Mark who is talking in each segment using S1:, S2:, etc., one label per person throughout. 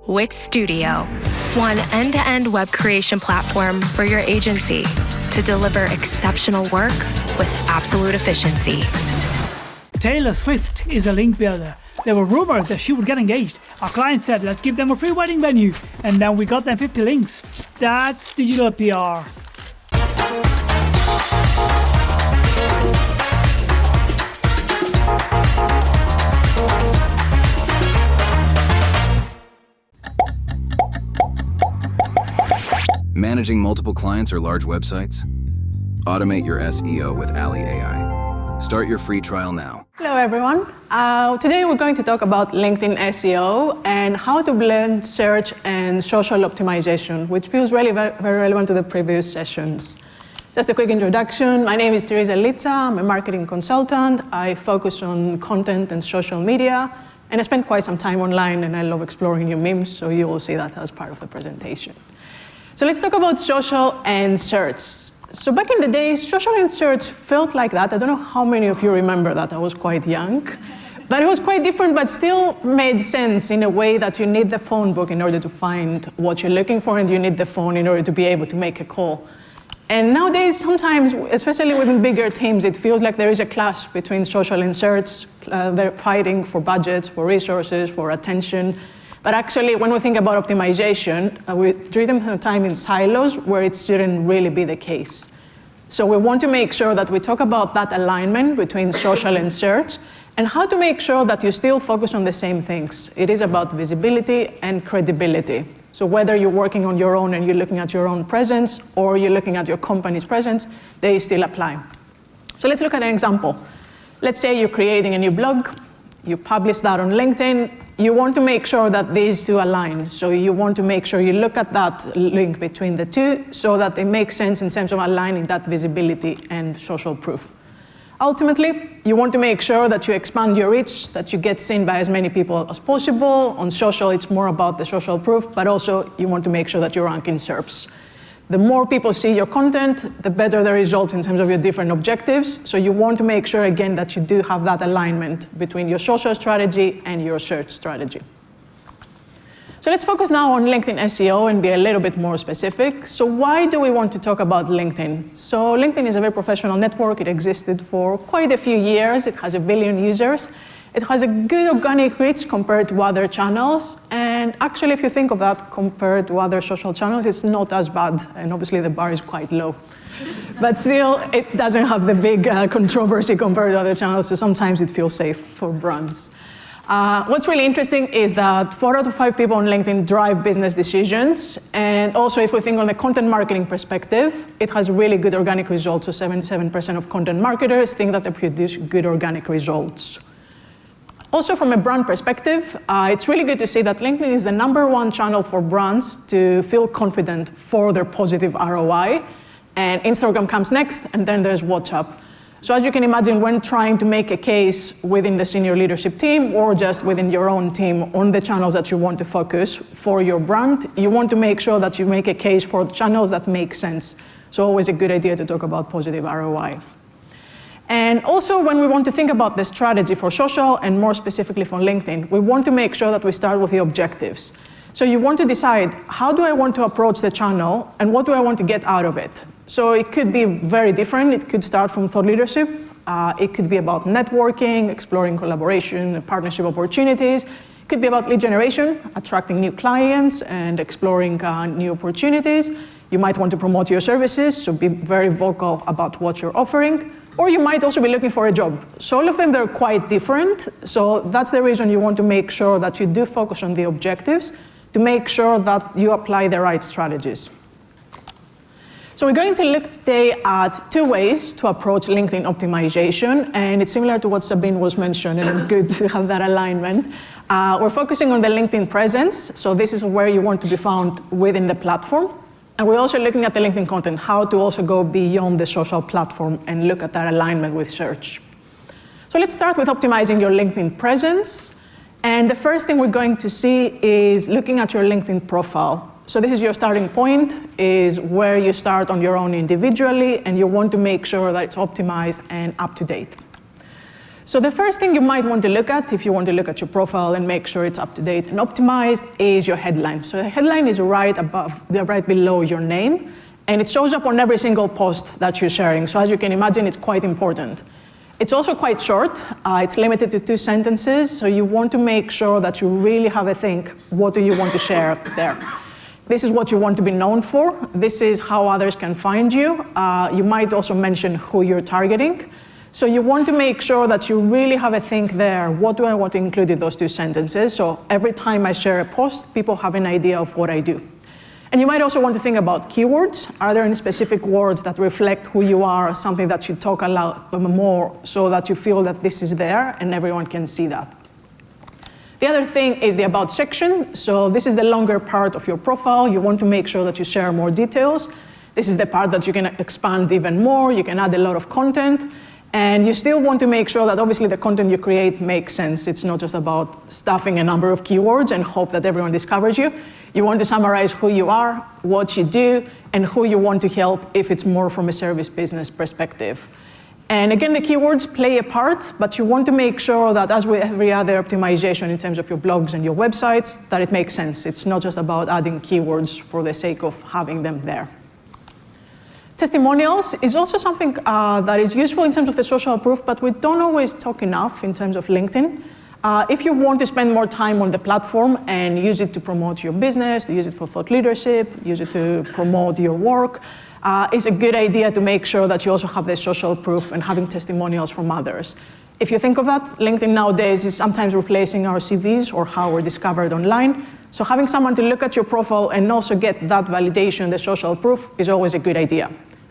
S1: Wix Studio, one end-to-end web creation platform for your agency to deliver exceptional work with absolute efficiency.
S2: Taylor Swift is a link builder. There were rumors that she would get engaged. Our client said, let's give them a free wedding venue. And then we got them 50 links. That's digital PR.
S3: Managing multiple clients or large websites? Automate your SEO with Ali AI. Start your free trial now.
S4: Hello everyone. Today we're going to talk about LinkedIn SEO and how to blend search and social optimization, which feels really very relevant to the previous sessions. Just a quick introduction. My name is Tereza Litsa. I'm a marketing consultant. I focus on content and social media, and I spend quite some time online, and I love exploring new memes, so you will see that as part of the presentation. So let's talk about social and search. So back in the day, social and search felt like that. I don't know how many of you remember that. I was quite young. But it was quite different, but still made sense in a way that you need the phone book in order to find what you're looking for, and you need the phone in order to be able to make a call. And nowadays, sometimes, especially within bigger teams, it feels like there is a clash between social and search. They're fighting for budgets, for resources, for attention. But actually, when we think about optimization, we treat them sometimes in silos where it shouldn't really be the case. So we want to make sure that we talk about that alignment between social and search and how to make sure that you still focus on the same things. It is about visibility and credibility. So whether you're working on your own and you're looking at your own presence or you're looking at your company's presence, they still apply. So let's look at an example. Let's say you're creating a new blog, you publish that on LinkedIn. You want to make sure that these two align. So you want to make sure you look at that link between the two so that it makes sense in terms of aligning that visibility and social proof. Ultimately, you want to make sure that you expand your reach, that you get seen by as many people as possible. On social, it's more about the social proof, but also you want to make sure that you rank in SERPs. The more people see your content, the better the results in terms of your different objectives. So you want to make sure, again, that you do have that alignment between your social strategy and your search strategy. So let's focus now on LinkedIn SEO and be a little bit more specific. So why do we want to talk about LinkedIn? So LinkedIn is a very professional network. It existed for quite a few years. It has 1 billion users. It has a good organic reach compared to other channels. And actually, if you think of that compared to other social channels, it's not as bad. And obviously, the bar is quite low. But still, it doesn't have the big controversy compared to other channels. So sometimes it feels safe for brands. What's really interesting is that 4 out of 5 people on LinkedIn drive business decisions. And also, if we think on the content marketing perspective, it has really good organic results. So 77% of content marketers think that they produce good organic results. Also, from a brand perspective, it's really good to see that LinkedIn is the #1 channel for brands to feel confident for their positive ROI. And Instagram comes next, and then there's WhatsApp. So as you can imagine, when trying to make a case within the senior leadership team or just within your own team on the channels that you want to focus for your brand, you want to make sure that you make a case for the channels that make sense. So always a good idea to talk about positive ROI. And also, when we want to think about the strategy for social, and more specifically for LinkedIn, we want to make sure that we start with the objectives. So you want to decide, how do I want to approach the channel, and what do I want to get out of it? So it could be very different. It could start from thought leadership. It could be about networking, exploring collaboration, and partnership opportunities. It could be about lead generation, attracting new clients, and exploring new opportunities. You might want to promote your services, so be very vocal about what you're offering. Or you might also be looking for a job. So all of them, they're quite different. So that's the reason you want to make sure that you do focus on the objectives to make sure that you apply the right strategies. So we're going to look today at 2 ways to approach LinkedIn optimization. And it's similar to what Sabine was mentioning, and it's good to have that alignment. We're focusing on the LinkedIn presence. So this is where you want to be found within the platform. And we're also looking at the LinkedIn content, how to also go beyond the social platform and look at that alignment with search. So let's start with optimizing your LinkedIn presence. And the first thing we're going to see is looking at your LinkedIn profile. So this is your starting point, is where you start on your own individually, and you want to make sure that it's optimized and up to date. So the first thing you might want to look at, if you want to look at your profile and make sure it's up to date and optimized, is your headline. So the headline is right below your name, and it shows up on every single post that you're sharing. So as you can imagine, it's quite important. It's also quite short. It's limited to 2 sentences, so you want to make sure that you really have a think, what do you want to share there? This is what you want to be known for. This is how others can find you. You might also mention who you're targeting. So you want to make sure that you really have a think there. What do I want to include in those 2 sentences? So every time I share a post, people have an idea of what I do. And you might also want to think about keywords. Are there any specific words that reflect who you are, something that you talk a lot more so that you feel that this is there and everyone can see that? The other thing is the About section. So this is the longer part of your profile. You want to make sure that you share more details. This is the part that you can expand even more. You can add a lot of content. And you still want to make sure that obviously the content you create makes sense. It's not just about stuffing a number of keywords and hope that everyone discovers you. You want to summarize who you are, what you do, and who you want to help if it's more from a service business perspective. And again, the keywords play a part, but you want to make sure that as with every other optimization in terms of your blogs and your websites, that it makes sense. It's not just about adding keywords for the sake of having them there. Testimonials is also something that is useful in terms of the social proof, but we don't always talk enough in terms of LinkedIn. If you want to spend more time on the platform and use it to promote your business, use it for thought leadership, use it to promote your work, it's a good idea to make sure that you also have the social proof and having testimonials from others. If you think of that, LinkedIn nowadays is sometimes replacing our CVs or how we're discovered online. So having someone to look at your profile and also get that validation, the social proof, is always a good idea.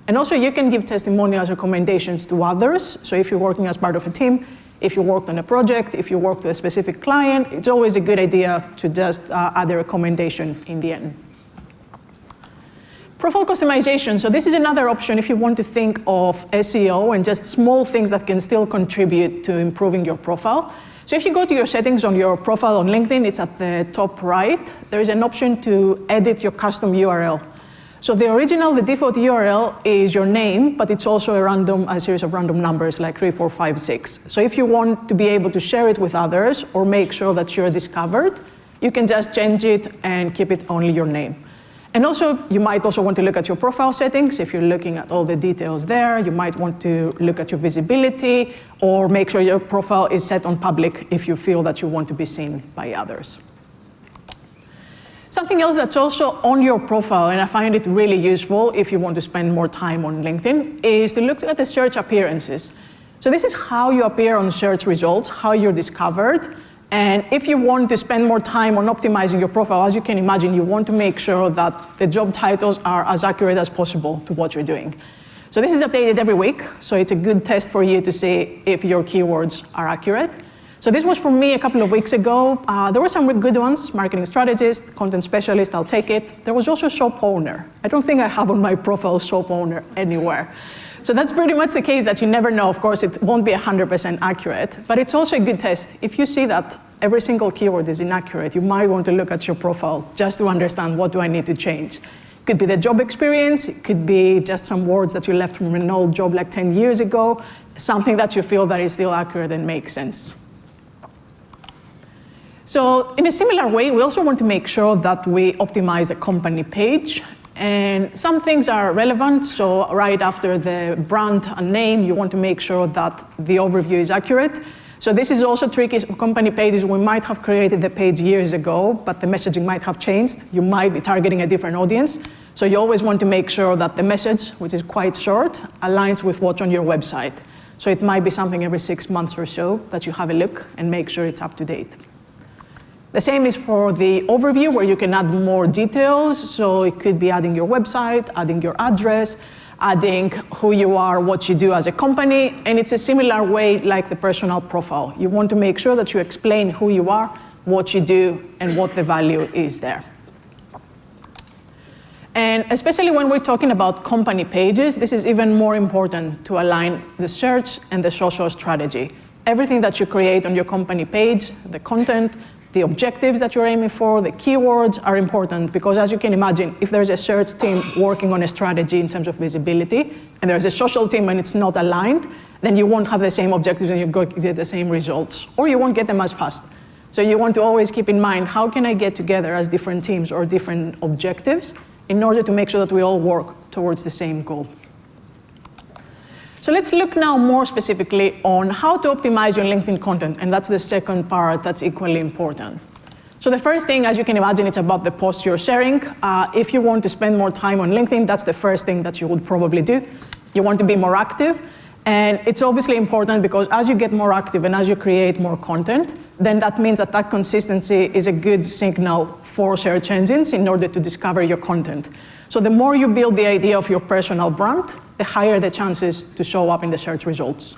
S4: And also you can give testimonials, recommendations to others. So if you're working as part of a team, if you worked on a project, if you worked with a specific client, it's always a good idea to just add a recommendation in the end. Profile customization. So this is another option if you want to think of SEO and just small things that can still contribute to improving your profile. So if you go to your settings on your profile on LinkedIn, it's at the top right. There is an option to edit your custom URL. So the default URL is your name, but it's also a series of random numbers like 3, 4, 5, 6. So if you want to be able to share it with others or make sure that you're discovered, you can just change it and keep it only your name. And also, you might also want to look at your profile settings. If you're looking at all the details there, you might want to look at your visibility or make sure your profile is set on public if you feel that you want to be seen by others. Something else that's also on your profile, and I find it really useful if you want to spend more time on LinkedIn, is to look at the search appearances. So this is how you appear on search results, how you're discovered. And if you want to spend more time on optimizing your profile, as you can imagine, you want to make sure that the job titles are as accurate as possible to what you're doing. So this is updated every week, so it's a good test for you to see if your keywords are accurate. So this was for me a couple of weeks ago. There were some good ones: marketing strategist, content specialist, I'll take it. There was also shop owner. I don't think I have on my profile shop owner anywhere. So that's pretty much the case that you never know. Of course, it won't be 100% accurate, but it's also a good test. If you see that every single keyword is inaccurate, you might want to look at your profile just to understand what do I need to change. It could be the job experience, it could be just some words that you left from an old job like 10 years ago, something that you feel that is still accurate and makes sense. So in a similar way, we also want to make sure that we optimize the company page. And some things are relevant, so right after the brand and name, you want to make sure that the overview is accurate. So this is also tricky. Company pages, we might have created the page years ago, but the messaging might have changed. You might be targeting a different audience. So you always want to make sure that the message, which is quite short, aligns with what's on your website. So it might be something every 6 months or so that you have a look and make sure it's up to date. The same is for the overview, where you can add more details. So it could be adding your website, adding your address, adding who you are, what you do as a company. And it's a similar way like the personal profile. You want to make sure that you explain who you are, what you do, and what the value is there. And especially when we're talking about company pages, this is even more important to align the search and the social strategy. Everything that you create on your company page, the content, the objectives that you're aiming for, the keywords are important, because as you can imagine, if there's a search team working on a strategy in terms of visibility, and there's a social team and it's not aligned, then you won't have the same objectives and you get the same results, or you won't get them as fast. So you want to always keep in mind, how can I get together as different teams or different objectives in order to make sure that we all work towards the same goal. So let's look now more specifically on how to optimize your LinkedIn content, and that's the second part that's equally important. So the first thing, as you can imagine, it's about the posts you're sharing. If you want to spend more time on LinkedIn, that's the first thing that you would probably do. You want to be more active, and it's obviously important because as you get more active and as you create more content, then that means that that consistency is a good signal for search engines in order to discover your content. So the more you build the idea of your personal brand, the higher the chances to show up in the search results.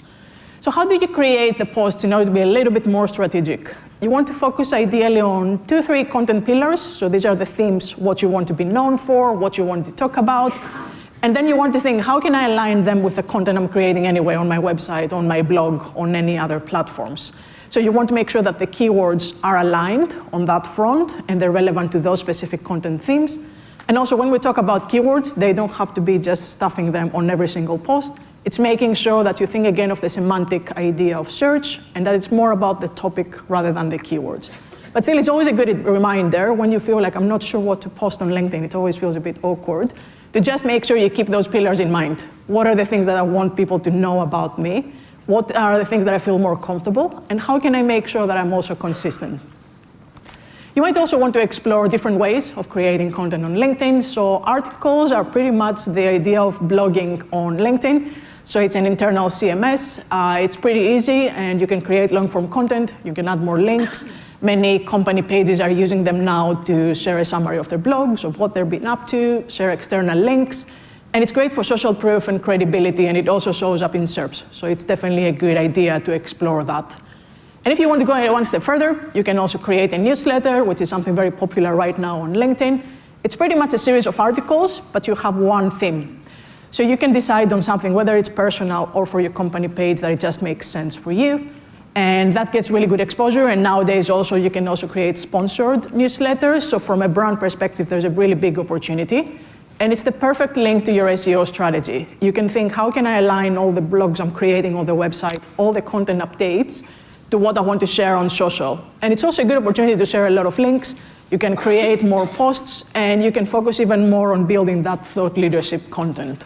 S4: So how do you create the posts in order to be a little bit more strategic? You want to focus ideally on 2-3 content pillars. So these are the themes, what you want to be known for, what you want to talk about. And then you want to think, how can I align them with the content I'm creating anyway on my website, on my blog, on any other platforms? So you want to make sure that the keywords are aligned on that front and they're relevant to those specific content themes. And also when we talk about keywords, they don't have to be just stuffing them on every single post. It's making sure that you think again of the semantic idea of search and that it's more about the topic rather than the keywords. But still, it's always a good reminder when you feel like I'm not sure what to post on LinkedIn, it always feels a bit awkward, to just make sure you keep those pillars in mind. What are the things that I want people to know about me? What are the things that I feel more comfortable? And how can I make sure that I'm also consistent? You might also want to explore different ways of creating content on LinkedIn. So articles are pretty much the idea of blogging on LinkedIn. So it's an internal CMS. It's pretty easy, and you can create long-form content. You can add more links. Many company pages are using them now to share a summary of their blogs, of what they've been up to, share external links. And it's great for social proof and credibility, and it also shows up in SERPs. So it's definitely a good idea to explore that. And if you want to go one step further, you can also create a newsletter, which is something very popular right now on LinkedIn. It's pretty much a series of articles, but you have one theme. So you can decide on something, whether it's personal or for your company page, that it just makes sense for you. And that gets really good exposure. And nowadays also, you can also create sponsored newsletters. So from a brand perspective, there's a really big opportunity. And it's the perfect link to your SEO strategy. You can think, how can I align all the blogs I'm creating on the website, all the content updates, to what I want to share on social. And it's also a good opportunity to share a lot of links. You can create more posts, and you can focus even more on building that thought leadership content.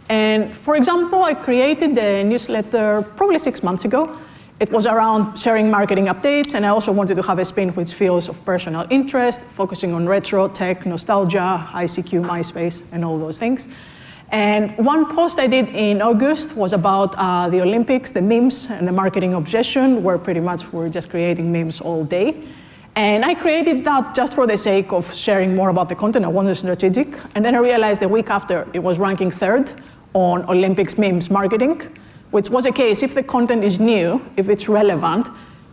S4: And for example, I created a newsletter probably 6 months ago. It was around sharing marketing updates, and I also wanted to have a spin which feels of personal interest, focusing on retro, tech, nostalgia, ICQ, MySpace, and all those things. And one post I did in August was about the Olympics, the memes, and the marketing obsession, where pretty much we're just creating memes all day. And I created that just for the sake of sharing more about the content. I wasn't strategic. And then I realized the week after, it was ranking 3rd on Olympics memes marketing, which was a case if the content is new, if it's relevant,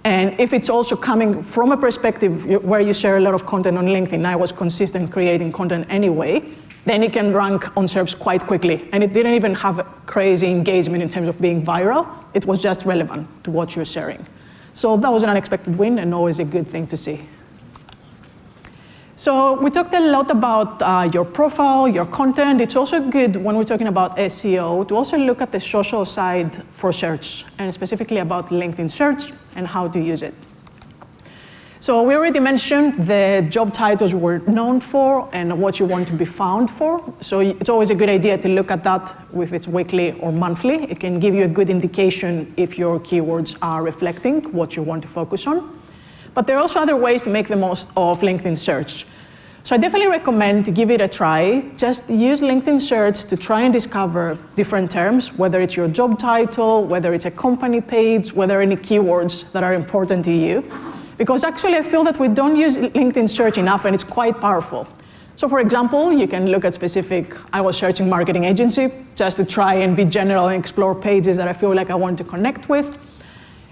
S4: and if it's also coming from a perspective where you share a lot of content on LinkedIn. I was consistent creating content anyway, then it can rank on SERPs quite quickly. And it didn't even have a crazy engagement in terms of being viral. It was just relevant to what you're sharing. So that was an unexpected win and always a good thing to see. So we talked a lot about your profile, your content. It's also good when we're talking about SEO to also look at the social side for search, and specifically about LinkedIn search and how to use it. So we already mentioned the job titles we're known for and what you want to be found for. So it's always a good idea to look at that if it's weekly or monthly. It can give you a good indication if your keywords are reflecting what you want to focus on. But there are also other ways to make the most of LinkedIn search. So I definitely recommend to give it a try. Just use LinkedIn search to try and discover different terms, whether it's your job title, whether it's a company page, whether any keywords that are important to you. Because actually I feel that we don't use LinkedIn search enough, and it's quite powerful. So for example, you can look at specific, I was searching marketing agency, just to try and be general and explore pages that I feel like I want to connect with.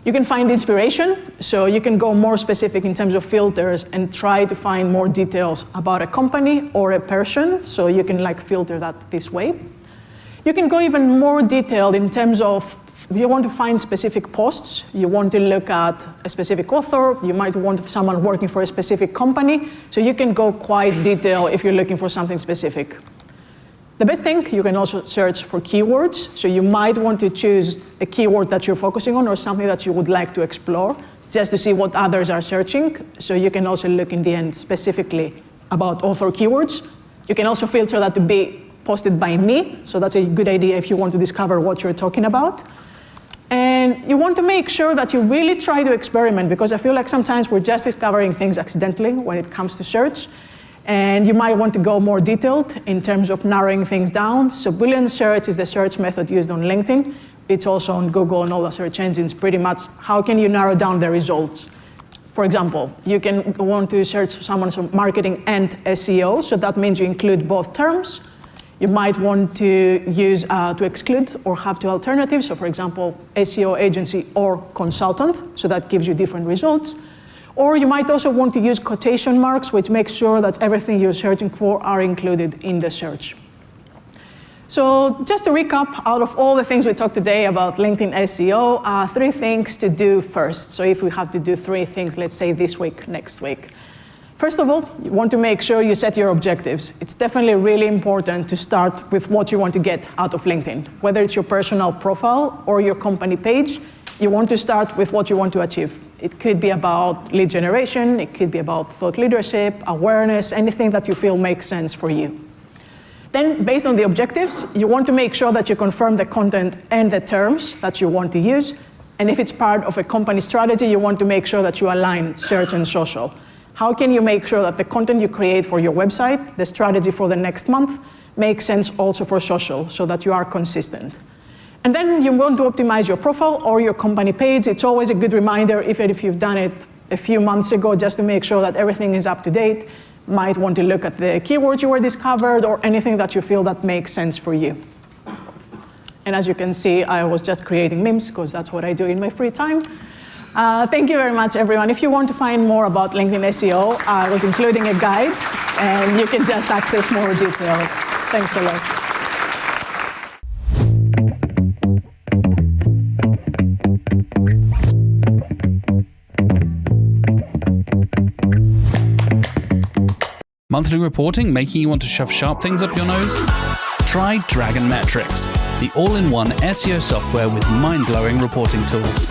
S4: You can find inspiration, so you can go more specific in terms of filters and try to find more details about a company or a person, so you can filter that this way. You can go even more detailed in terms of if you want to find specific posts, you want to look at a specific author, you might want someone working for a specific company, so you can go quite detailed if you're looking for something specific. The best thing, you can also search for keywords. So you might want to choose a keyword that you're focusing on or something that you would like to explore, just to see what others are searching. So you can also look in the end specifically about author keywords. You can also filter that to be posted by me. So that's a good idea if you want to discover what you're talking about. And you want to make sure that you really try to experiment, because I feel like sometimes we're just discovering things accidentally when it comes to search. And you might want to go more detailed in terms of narrowing things down. So Boolean search is the search method used on LinkedIn. It's also on Google and all the search engines, pretty much. How can you narrow down the results? For example, you can want to search someone's marketing and SEO, so that means you include both terms. You might want to use to exclude or have two alternatives. So for example, SEO agency or consultant, so that gives you different results. Or you might also want to use quotation marks, which makes sure that everything you're searching for are included in the search. So just to recap, out of all the things we talked today about LinkedIn SEO, 3 things to do first. So if we have to do 3 things, let's say this week, next week. First of all, you want to make sure you set your objectives. It's definitely really important to start with what you want to get out of LinkedIn. Whether it's your personal profile or your company page, you want to start with what you want to achieve. It could be about lead generation, it could be about thought leadership, awareness, anything that you feel makes sense for you. Then, based on the objectives, you want to make sure that you confirm the content and the terms that you want to use. And if it's part of a company strategy, you want to make sure that you align search and social. How can you make sure that the content you create for your website, the strategy for the next month, makes sense also for social, so that you are consistent? And then you want to optimize your profile or your company page. It's always a good reminder, even if you've done it a few months ago, just to make sure that everything is up to date. Might want to look at the keywords you were discovered or anything that you feel that makes sense for you. And as you can see, I was just creating memes because that's what I do in my free time. Thank you very much, everyone. If you want to find more about LinkedIn SEO, I was including a guide, and you can just access more details. Thanks a lot.
S5: Monthly reporting making you want to shove sharp things up your nose? Try Dragon Metrics, the all-in-one SEO software with mind-blowing reporting tools.